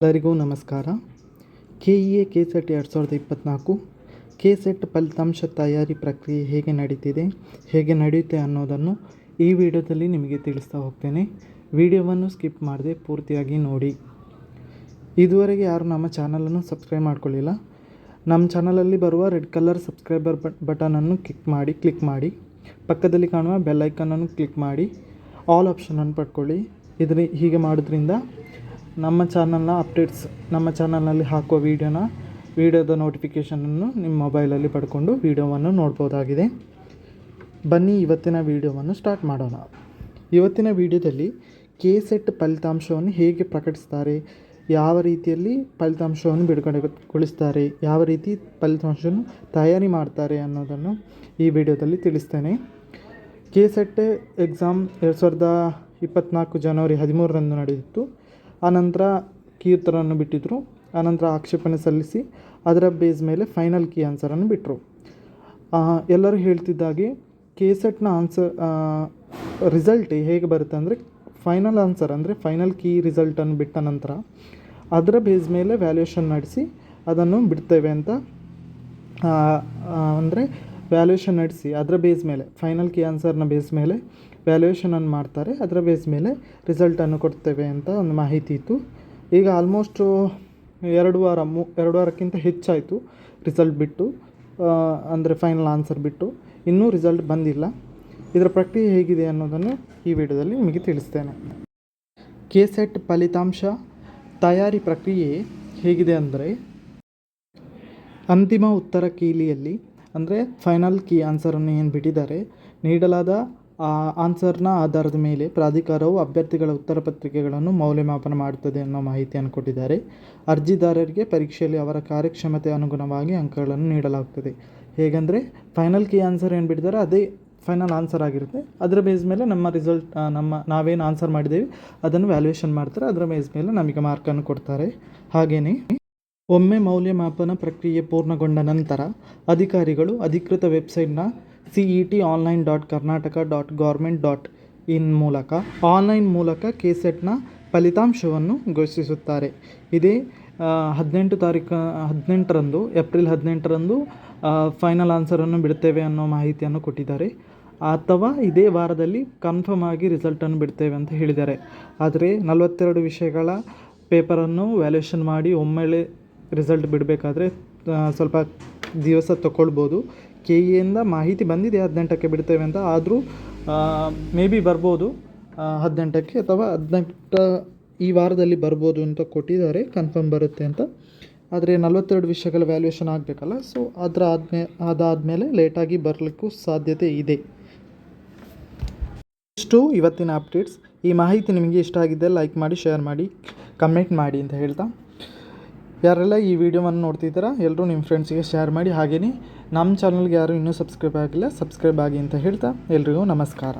ಎಲ್ಲರಿಗೂ ನಮಸ್ಕಾರ. KEA KSET 2024 KSET ಫಲಿತಾಂಶ ತಯಾರಿ ಪ್ರಕ್ರಿಯೆ ಹೇಗೆ ನಡೀತಿದೆ, ಹೇಗೆ ನಡೆಯುತ್ತೆ ಅನ್ನೋದನ್ನು ಈ ವಿಡಿಯೋದಲ್ಲಿ ನಿಮಗೆ ತಿಳಿಸ್ತಾ ಹೋಗ್ತೇನೆ. ವಿಡಿಯೋವನ್ನು ಸ್ಕಿಪ್ ಮಾಡದೆ ಪೂರ್ತಿಯಾಗಿ ನೋಡಿ. ಇದುವರೆಗೆ ಯಾರು ನಮ್ಮ ಚಾನಲನ್ನು ಸಬ್ಸ್ಕ್ರೈಬ್ ಮಾಡ್ಕೊಳ್ಳಿಲ್ಲ, ನಮ್ಮ ಚಾನಲಲ್ಲಿ ಬರುವ ರೆಡ್ ಕಲರ್ ಸಬ್ಸ್ಕ್ರೈಬರ್ ಬಟನನ್ನು ಕ್ಲಿಕ್ ಮಾಡಿ ಪಕ್ಕದಲ್ಲಿ ಕಾಣುವ ಬೆಲ್ ಐಕನನ್ನು ಕ್ಲಿಕ್ ಮಾಡಿ ಆಲ್ ಆಪ್ಷನನ್ನು ಪಡ್ಕೊಳ್ಳಿ. ಹೀಗೆ ಮಾಡೋದ್ರಿಂದ ನಮ್ಮ ಚಾನಲ್ನ ಅಪ್ಡೇಟ್ಸ್, ನಮ್ಮ ಚಾನಲ್ನಲ್ಲಿ ಹಾಕುವ ವಿಡಿಯೋದ ನೋಟಿಫಿಕೇಷನನ್ನು ನಿಮ್ಮ ಮೊಬೈಲಲ್ಲಿ ಪಡ್ಕೊಂಡು ವಿಡಿಯೋವನ್ನು ನೋಡ್ಬೋದಾಗಿದೆ. ಬನ್ನಿ ಇವತ್ತಿನ ವಿಡಿಯೋವನ್ನು ಸ್ಟಾರ್ಟ್ ಮಾಡೋಣ. ಇವತ್ತಿನ ವಿಡಿಯೋದಲ್ಲಿ KSET ಫಲಿತಾಂಶವನ್ನು ಹೇಗೆ ಪ್ರಕಟಿಸ್ತಾರೆ, ಯಾವ ರೀತಿಯಲ್ಲಿ ಫಲಿತಾಂಶವನ್ನು ಬಿಡುಗಡೆಗೊಳಿಸ್ತಾರೆ, ಯಾವ ರೀತಿ ಫಲಿತಾಂಶವನ್ನು ತಯಾರಿ ಮಾಡ್ತಾರೆ ಅನ್ನೋದನ್ನು ಈ ವಿಡಿಯೋದಲ್ಲಿ ತಿಳಿಸ್ತೇನೆ. KSET ಎಕ್ಸಾಮ್ 2024 ಜನವರಿ 13ರಂದು ನಡೆದಿತ್ತು. ಆನಂತರ ಕೀ ಉತ್ತರವನ್ನು ಬಿಟ್ಟಿದ್ದರು. ಆನಂತರ ಆಕ್ಷೇಪಣೆ ಸಲ್ಲಿಸಿ ಅದರ ಬೇಸ್ ಮೇಲೆ ಫೈನಲ್ ಕೀ ಆನ್ಸರನ್ನು ಬಿಟ್ಟರು. ಎಲ್ಲರೂ ಹೇಳ್ತಿದ್ದಾಗೆ KSETನ ರಿಸಲ್ಟ್ ಹೇಗೆ ಬರುತ್ತೆ ಅಂದರೆ, ಫೈನಲ್ ಆನ್ಸರ್ ಅಂದರೆ ಫೈನಲ್ ಕೀ ರಿಸಲ್ಟನ್ನು ಬಿಟ್ಟ ನಂತರ ಅದರ ಬೇಸ್ ಮೇಲೆ ವ್ಯಾಲ್ಯೂಯೇಷನ್ ನಡೆಸಿ ಅದನ್ನು ಬಿಡ್ತೇವೆ ಅಂತ, ಅಂದರೆ ವ್ಯಾಲ್ಯೂಯೇಷನ್ ನಡೆಸಿ ಅದರ ಬೇಸ್ ಮೇಲೆ ಫೈನಲ್ ಕೀ ಆನ್ಸರ್ನ ಬೇಸ್ ಮೇಲೆ ವ್ಯಾಲ್ಯೂಯೇಷನನ್ನು ಮಾಡ್ತಾರೆ. ಅದರ ಬೇಸ್ ಮೇಲೆ ರಿಸಲ್ಟನ್ನು ಕೊಡ್ತೇವೆ ಅಂತ ಒಂದು ಮಾಹಿತಿ ಇತ್ತು. ಈಗ ಆಲ್ಮೋಸ್ಟು 2 ವಾರಕ್ಕಿಂತ ಹೆಚ್ಚಾಯಿತು ರಿಸಲ್ಟ್ ಬಿಟ್ಟು, ಅಂದರೆ ಫೈನಲ್ ಆನ್ಸರ್ ಬಿಟ್ಟು. ಇನ್ನೂ ರಿಸಲ್ಟ್ ಬಂದಿಲ್ಲ. ಇದರ ಪ್ರಕ್ರಿಯೆ ಹೇಗಿದೆ ಅನ್ನೋದನ್ನು ಈ ವಿಡಿಯೋದಲ್ಲಿ ನಿಮಗೆ ತಿಳಿಸ್ತೇನೆ. KSET ಫಲಿತಾಂಶ ತಯಾರಿ ಪ್ರಕ್ರಿಯೆ ಹೇಗಿದೆ ಅಂದರೆ, ಅಂತಿಮ ಉತ್ತರ ಕೀಲಿಯಲ್ಲಿ ಅಂದರೆ ಫೈನಲ್ ಕೀ ಆನ್ಸರನ್ನು ಏನು ಬಿಟ್ಟಿದ್ದಾರೆ, ನೀಡಲಾದ ಆನ್ಸರ್ನ ಆಧಾರದ ಮೇಲೆ ಪ್ರಾಧಿಕಾರವು ಅಭ್ಯರ್ಥಿಗಳ ಉತ್ತರ ಪತ್ರಿಕೆಗಳನ್ನು ಮೌಲ್ಯಮಾಪನ ಮಾಡುತ್ತದೆ ಅನ್ನೋ ಮಾಹಿತಿಯನ್ನು ಕೊಟ್ಟಿದ್ದಾರೆ. ಅರ್ಜಿದಾರರಿಗೆ ಪರೀಕ್ಷೆಯಲ್ಲಿ ಅವರ ಕಾರ್ಯಕ್ಷಮತೆ ಅನುಗುಣವಾಗಿ ಅಂಕಗಳನ್ನು ನೀಡಲಾಗುತ್ತದೆ. ಹೇಗೆಂದರೆ ಫೈನಲ್ ಕೀ ಆನ್ಸರ್ ಏನು ಬಿಟ್ಟಿದ್ದಾರೆ ಅದೇ ಫೈನಲ್ ಆನ್ಸರ್ ಆಗಿರುತ್ತೆ. ಅದರ ಬೇಸ್ ಮೇಲೆ ನಮ್ಮ ರಿಸಲ್ಟ್, ನಾವೇನು ಆನ್ಸರ್ ಮಾಡಿದ್ದೇವೆ ಅದನ್ನು ವ್ಯಾಲ್ಯೂಯೇಷನ್ ಮಾಡ್ತಾರೆ. ಅದರ ಬೇಸ್ ಮೇಲೆ ನಮಗೆ ಮಾರ್ಕನ್ನು ಕೊಡ್ತಾರೆ. ಹಾಗೆಯೇ ಒಮ್ಮೆ ಮೌಲ್ಯಮಾಪನ ಪ್ರಕ್ರಿಯೆ ಪೂರ್ಣಗೊಂಡ ನಂತರ ಅಧಿಕಾರಿಗಳು ಅಧಿಕೃತ ವೆಬ್ಸೈಟ್ನ cet.online.karnataka.government.in ಆನ್ಲೈನ್ ಮೂಲಕ KSETನ ಫಲಿತಾಂಶವನ್ನು ಘೋಷಿಸುತ್ತಾರೆ. ಇದೇ 18ರಂದು ಏಪ್ರಿಲ್ 18ರಂದು ಫೈನಲ್ ಆನ್ಸರನ್ನು ಬಿಡ್ತೇವೆ ಅನ್ನೋ ಮಾಹಿತಿಯನ್ನು ಕೊಟ್ಟಿದ್ದಾರೆ. ಅಥವಾ ಇದೇ ವಾರದಲ್ಲಿ ಕನ್ಫರ್ಮ್ ಆಗಿ ರಿಸಲ್ಟನ್ನು ಬಿಡ್ತೇವೆ ಅಂತ ಹೇಳಿದ್ದಾರೆ. ಆದರೆ 42 ವಿಷಯಗಳ ಪೇಪರನ್ನು ವ್ಯಾಲ್ಯೂಯೇಷನ್ ಮಾಡಿ ಒಮ್ಮೆಲೆ ರಿಸಲ್ಟ್ ಬಿಡಬೇಕಾದ್ರೆ ಸ್ವಲ್ಪ ದಿವಸ ತಗೊಳ್ಬೋದು. KEAಯಿಂದ ಮಾಹಿತಿ ಬಂದಿದೆ 18ಕ್ಕೆ ಬಿಡ್ತೇವೆ ಅಂತ. ಆದರೂ ಮೇ ಬಿ ಬರ್ಬೋದು 18ಕ್ಕೆ ಅಥವಾ 18 ಈ ವಾರದಲ್ಲಿ ಬರ್ಬೋದು ಅಂತ ಕೊಟ್ಟಿದ್ದಾರೆ, ಕನ್ಫರ್ಮ್ ಬರುತ್ತೆ ಅಂತ. ಆದರೆ 42 ವಿಷಯಗಳ ವ್ಯಾಲ್ಯೂಯೇಷನ್ ಆಗಬೇಕಲ್ಲ, ಸೊ ಅದಾದಮೇಲೆ ಲೇಟಾಗಿ ಬರಲಿಕ್ಕೂ ಸಾಧ್ಯತೆ ಇದೆ. ಇಷ್ಟು ಇವತ್ತಿನ ಅಪ್ಡೇಟ್ಸ್. ಈ ಮಾಹಿತಿ ನಿಮಗೆ ಇಷ್ಟ ಆಗಿದ್ದರೆ ಲೈಕ್ ಮಾಡಿ, ಶೇರ್ ಮಾಡಿ, ಕಮೆಂಟ್ ಮಾಡಿ ಅಂತ ಹೇಳ್ತಾ, ಯಾರೆಲ್ಲ ಈ ವಿಡಿಯೋವನ್ನು ನೋಡ್ತಿದ್ದೀರಾ ಎಲ್ಲರೂ ನಿಮ್ಮ ಫ್ರೆಂಡ್ಸಿಗೆ ಶೇರ್ ಮಾಡಿ. ಹಾಗೆಯೇ ನಮ್ಮ ಚಾನಲ್ಗೆ ಯಾರು ಇನ್ನೂ ಸಬ್ಸ್ಕ್ರೈಬ್ ಆಗಿಲ್ಲ, ಸಬ್ಸ್ಕ್ರೈಬ್ ಆಗಿ ಅಂತ ಹೇಳ್ತಾ ಎಲ್ರಿಗೂ ನಮಸ್ಕಾರ.